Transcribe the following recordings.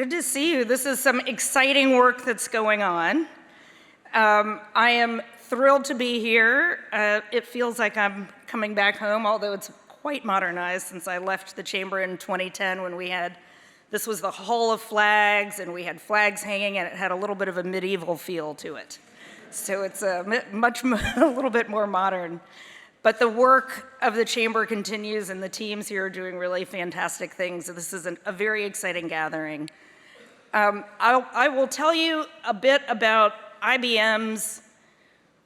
Good to see you. This is some exciting work that's going on. I am thrilled to be here. It feels like I'm coming back home, although it's quite modernized since I left the chamber in 2010 when this was the Hall of Flags, and we had flags hanging, and it had a little bit of a medieval feel to it. So it's a little bit more modern. But the work of the chamber continues, and the teams here are doing really fantastic things. So this is a very exciting gathering. I will tell you a bit about IBM's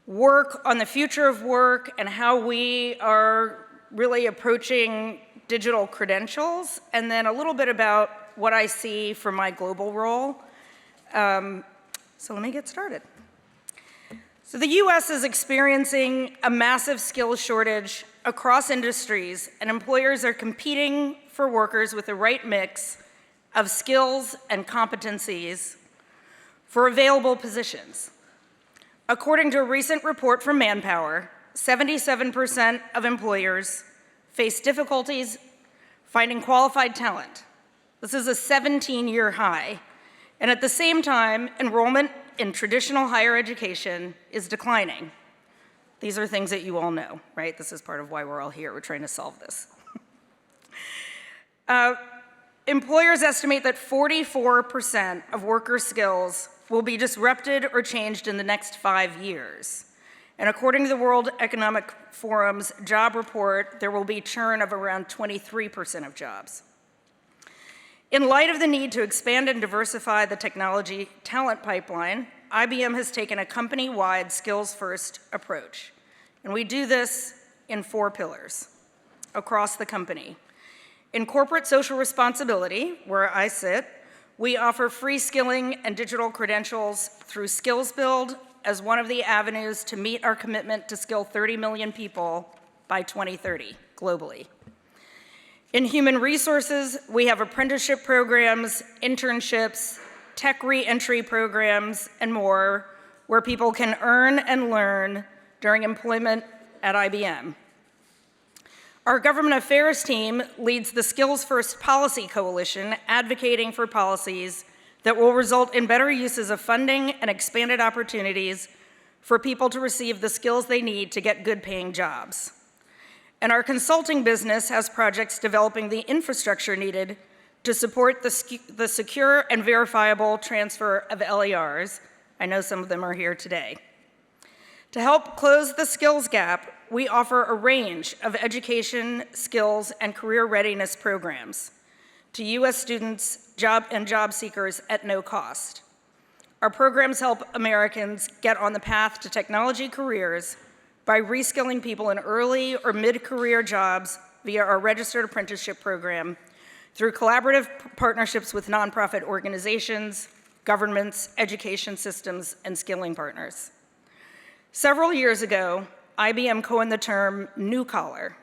work on the future of work and how we are really approaching digital credentials, and then a little bit about what I see for my global role. So let me get started. So the US is experiencing a massive skills shortage across industries, and employers are competing for workers with the right mix of skills and competencies for available positions. According to a recent report from Manpower, 77% of employers face difficulties finding qualified talent. This is a 17-year high. And at the same time, enrollment in traditional higher education is declining. These are things that you all know, right? This is part of why we're all here. We're trying to solve this. Employers estimate that 44% of worker skills will be disrupted or changed in the next 5 years. And according to the World Economic Forum's job report, there will be churn of around 23% of jobs. In light of the need to expand and diversify the technology talent pipeline, IBM has taken a company-wide skills-first approach. And we do this in 4 pillars across the company. In corporate social responsibility, where I sit, we offer free skilling and digital credentials through Skills Build as one of the avenues to meet our commitment to skill 30 million people by 2030 globally. In human resources, we have apprenticeship programs, internships, tech re-entry programs, and more, where people can earn and learn during employment at IBM. Our government affairs team leads the Skills First Policy Coalition, advocating for policies that will result in better uses of funding and expanded opportunities for people to receive the skills they need to get good-paying jobs. And our consulting business has projects developing the infrastructure needed to support the secure and verifiable transfer of LERs. I know some of them are here today. To help close the skills gap, we offer a range of education, skills, and career readiness programs to US students and job seekers at no cost. Our programs help Americans get on the path to technology careers by reskilling people in early or mid-career jobs via our registered apprenticeship program through collaborative partnerships with nonprofit organizations, governments, education systems, and skilling partners. Several years ago, IBM coined the term new collar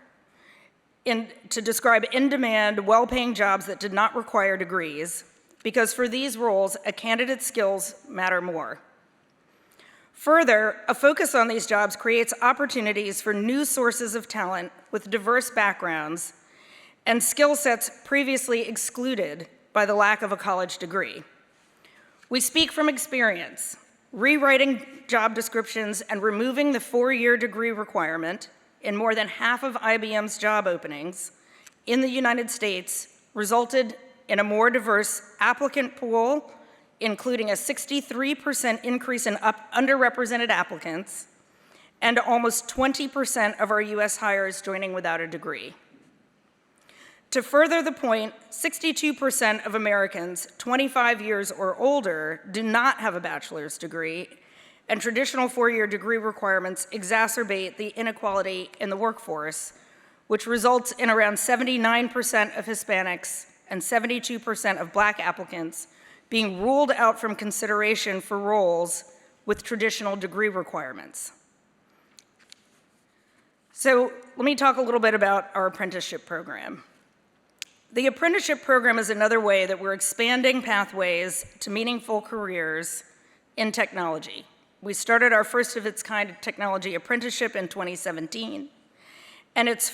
to describe in-demand, well-paying jobs that did not require degrees, because for these roles, a candidate's skills matter more. Further, a focus on these jobs creates opportunities for new sources of talent with diverse backgrounds and skill sets previously excluded by the lack of a college degree. We speak from experience. Rewriting job descriptions and removing the 4-year degree requirement in more than half of IBM's job openings in the United States resulted in a more diverse applicant pool, including a 63% increase in underrepresented applicants and almost 20% of our US hires joining without a degree. To further the point, 62% of Americans 25 years or older do not have a bachelor's degree, and traditional 4-year degree requirements exacerbate the inequality in the workforce, which results in around 79% of Hispanics and 72% of Black applicants being ruled out from consideration for roles with traditional degree requirements. So let me talk a little bit about our apprenticeship program. The apprenticeship program is another way that we're expanding pathways to meaningful careers in technology. We started our first of its kind technology apprenticeship in 2017, and in its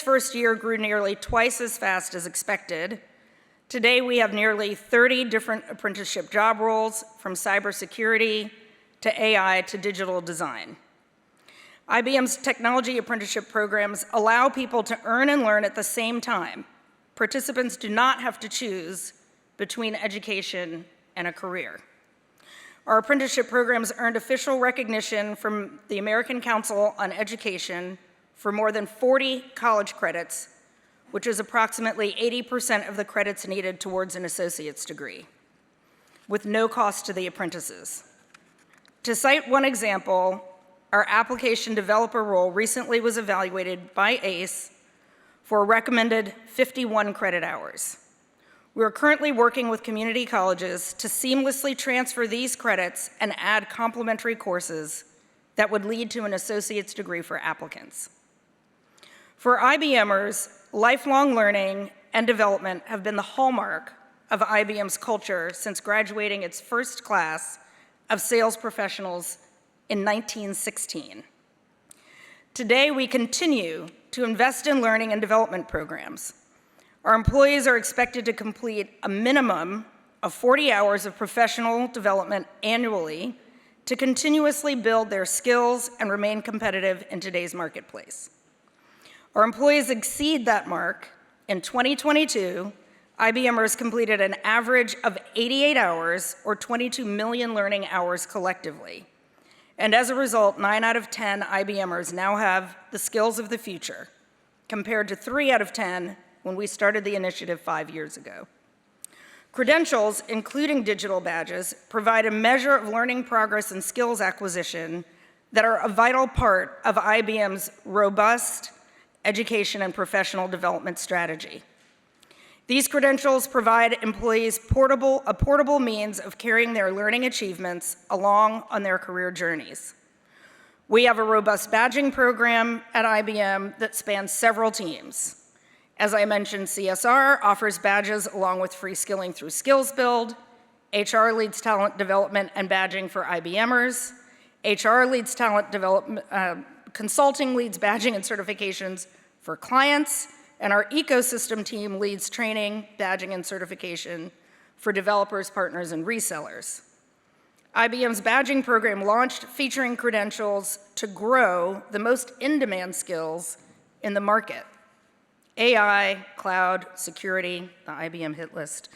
first year grew nearly twice as fast as expected, Today, we have nearly 30 different apprenticeship job roles, from cybersecurity to AI to digital design. IBM's technology apprenticeship programs allow people to earn and learn at the same time. Participants do not have to choose between education and a career. Our apprenticeship programs earned official recognition from the American Council on Education for more than 40 college credits, which is approximately 80% of the credits needed towards an associate's degree, with no cost to the apprentices. To cite one example, our application developer role recently was evaluated by ACE for a recommended 51 credit hours. We are currently working with community colleges to seamlessly transfer these credits and add complementary courses that would lead to an associate's degree for applicants. For IBMers, lifelong learning and development have been the hallmark of IBM's culture since graduating its first class of sales professionals in 1916. Today, we continue to invest in learning and development programs. Our employees are expected to complete a minimum of 40 hours of professional development annually to continuously build their skills and remain competitive in today's marketplace. Our employees exceed that mark. In 2022, IBMers completed an average of 88 hours, or 22 million learning hours collectively. And as a result, 9 out of 10 IBMers now have the skills of the future, compared to 3 out of 10 when we started the initiative 5 years ago. Credentials, including digital badges, provide a measure of learning progress and skills acquisition that are a vital part of IBM's robust education and professional development strategy. These credentials provide employees a portable means of carrying their learning achievements along on their career journeys. We have a robust badging program at IBM that spans several teams. As I mentioned, CSR offers badges along with free skilling through Skills Build. HR leads talent development and badging for IBMers. HR leads talent development, consulting leads badging and certifications for clients, and our ecosystem team leads training, badging, and certification for developers, partners, and resellers. IBM's badging program launched featuring credentials to grow the most in-demand skills in the market: AI, cloud, security, the IBM hit list.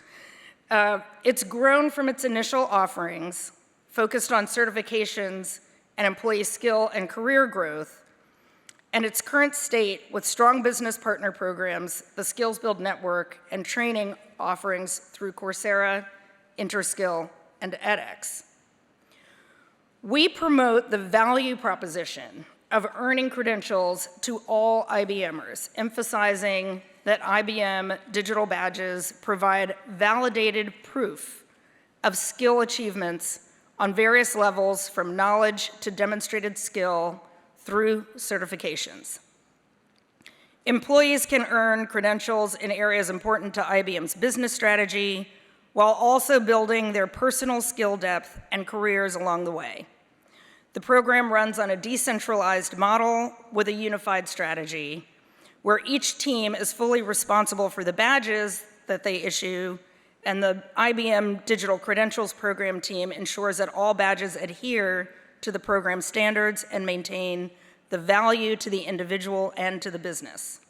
It's grown from its initial offerings, focused on certifications and employee skill and career growth, and its current state with strong business partner programs, the Skills Build Network, and training offerings through Coursera, Interskill, and edX. We promote the value proposition of earning credentials to all IBMers, emphasizing that IBM digital badges provide validated proof of skill achievements on various levels, from knowledge to demonstrated skill through certifications. Employees can earn credentials in areas important to IBM's business strategy while also building their personal skill depth and careers along the way. The program runs on a decentralized model with a unified strategy, where each team is fully responsible for the badges that they issue, and the IBM Digital Credentials Program team ensures that all badges adhere to the program standards and maintain the value to the individual and to the business.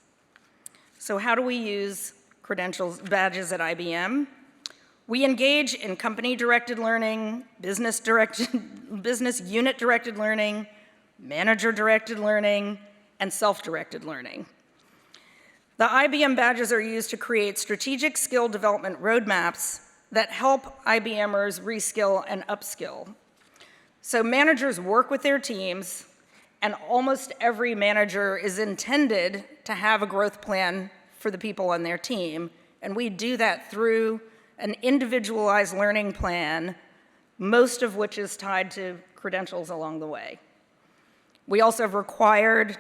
So how do we use credentials badges at IBM? We engage in company-directed learning, business unit-directed learning, manager-directed learning, and self-directed learning. The IBM badges are used to create strategic skill development roadmaps that help IBMers reskill and upskill. So managers work with their teams, and almost every manager is intended to have a growth plan for the people on their team, and we do that through an individualized learning plan, most of which is tied to credentials along the way. We also have required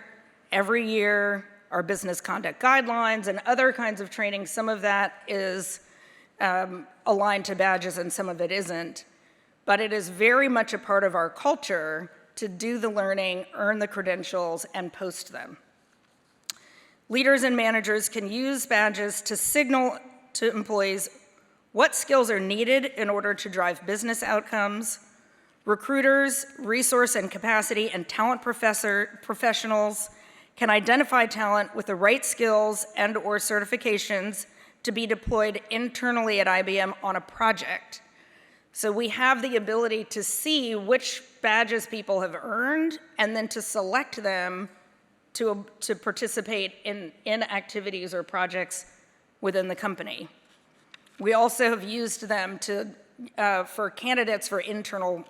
every year our business conduct guidelines and other kinds of training. Some of that is aligned to badges and some of it isn't, but it is very much a part of our culture to do the learning, earn the credentials, and post them. Leaders and managers can use badges to signal to employees what skills are needed in order to drive business outcomes. Recruiters, resource and capacity, and talent professionals can identify talent with the right skills and/or certifications to be deployed internally at IBM on a project. So we have the ability to see which badges people have earned and then to select them to participate in activities or projects within the company. We also have used them for candidates for internal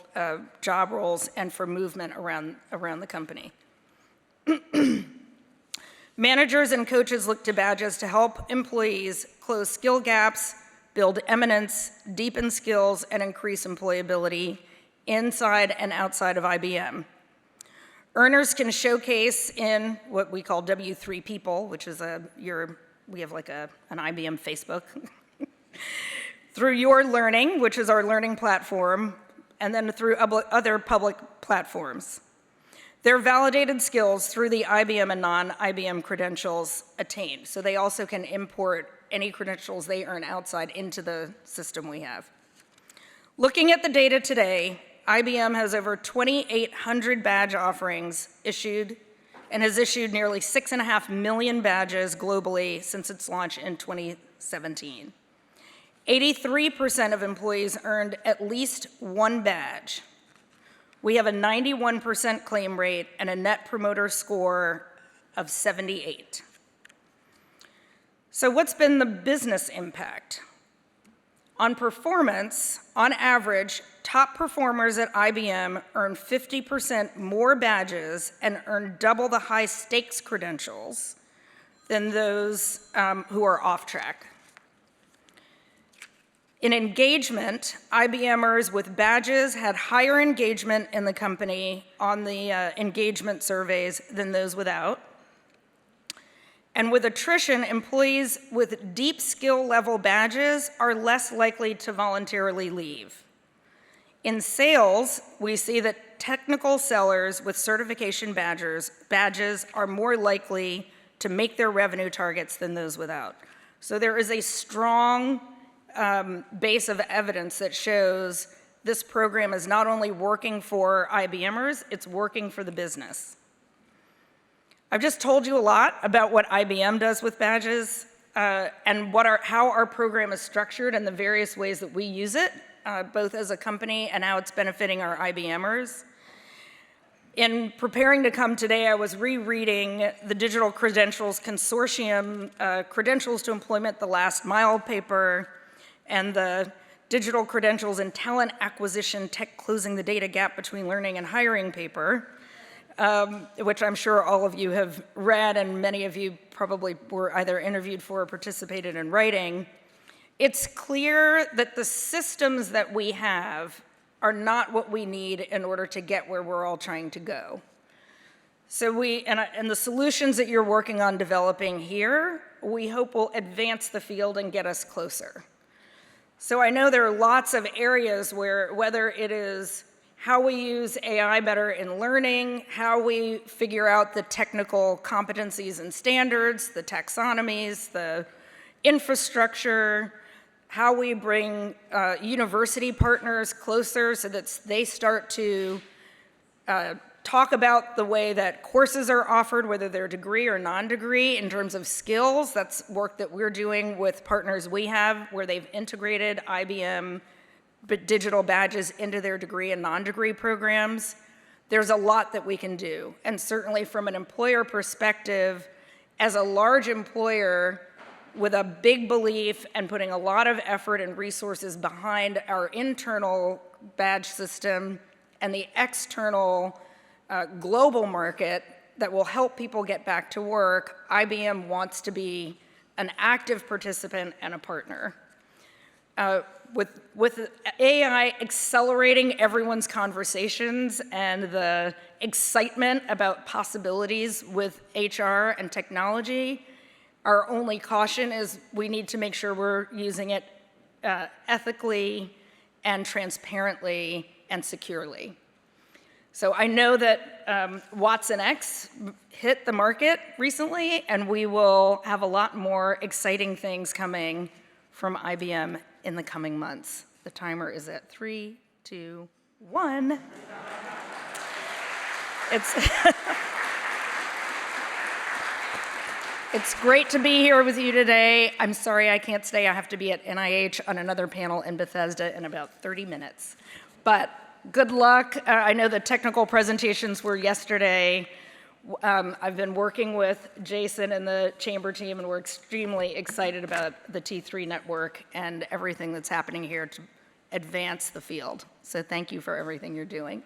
job roles and for movement around the company. Managers and coaches look to badges to help employees close skill gaps, build eminence, deepen skills, and increase employability inside and outside of IBM. Earners can showcase in what we call W3 People, which is we have like an IBM Facebook, through Your Learning, which is our learning platform, and then through other public platforms. Their validated skills through the IBM and non-IBM credentials attained. So they also can import any credentials they earn outside into the system we have. Looking at the data today, IBM has over 2,800 badge offerings issued and has issued nearly 6.5 million badges globally since its launch in 2017. 83% of employees earned at least one badge. We have a 91% claim rate and a net promoter score of 78. So what's been the business impact? On performance, on average, top performers at IBM earn 50% more badges and earn double the high stakes credentials than those who are off track. In engagement, IBMers with badges had higher engagement in the company on the engagement surveys than those without. And with attrition, employees with deep skill level badges are less likely to voluntarily leave. In sales, we see that technical sellers with certification badges are more likely to make their revenue targets than those without. So there is a strong base of evidence that shows this program is not only working for IBMers, it's working for the business. I've just told you a lot about what IBM does with badges and how our program is structured and the various ways that we use it, both as a company and how it's benefiting our IBMers. In preparing to come today, I was rereading the Digital Credentials Consortium, Credentials to Employment, the Last Mile paper, and the Digital Credentials and Talent Acquisition, Tech Closing the Data Gap Between Learning and Hiring paper, which I'm sure all of you have read and many of you probably were either interviewed for or participated in writing. It's clear that the systems that we have are not what we need in order to get where we're all trying to go. So and the solutions that you're working on developing here, we hope will advance the field and get us closer. So I know there are lots of areas where, whether it is how we use AI better in learning, how we figure out the technical competencies and standards, the taxonomies, the infrastructure, how we bring university partners closer so that they start to talk about the way that courses are offered, whether they're degree or non-degree, in terms of skills. That's work that we're doing with partners we have where they've integrated IBM digital badges into their degree and non-degree programs. There's a lot that we can do. And certainly from an employer perspective, as a large employer with a big belief and putting a lot of effort and resources behind our internal badge system and the external global market that will help people get back to work, IBM wants to be an active participant and a partner. With AI accelerating everyone's conversations and the excitement about possibilities with HR and technology, our only caution is we need to make sure we're using it ethically and transparently and securely. So I know that Watson X hit the market recently, and we will have a lot more exciting things coming from IBM in the coming months. The timer is at 3, 2, 1. It's great to be here with you today. I'm sorry I can't stay. I have to be at NIH on another panel in Bethesda in about 30 minutes. But good luck. I know the technical presentations were yesterday. I've been working with Jason and the Chamber team, and we're extremely excited about the T3 network and everything that's happening here to advance the field. So thank you for everything you're doing.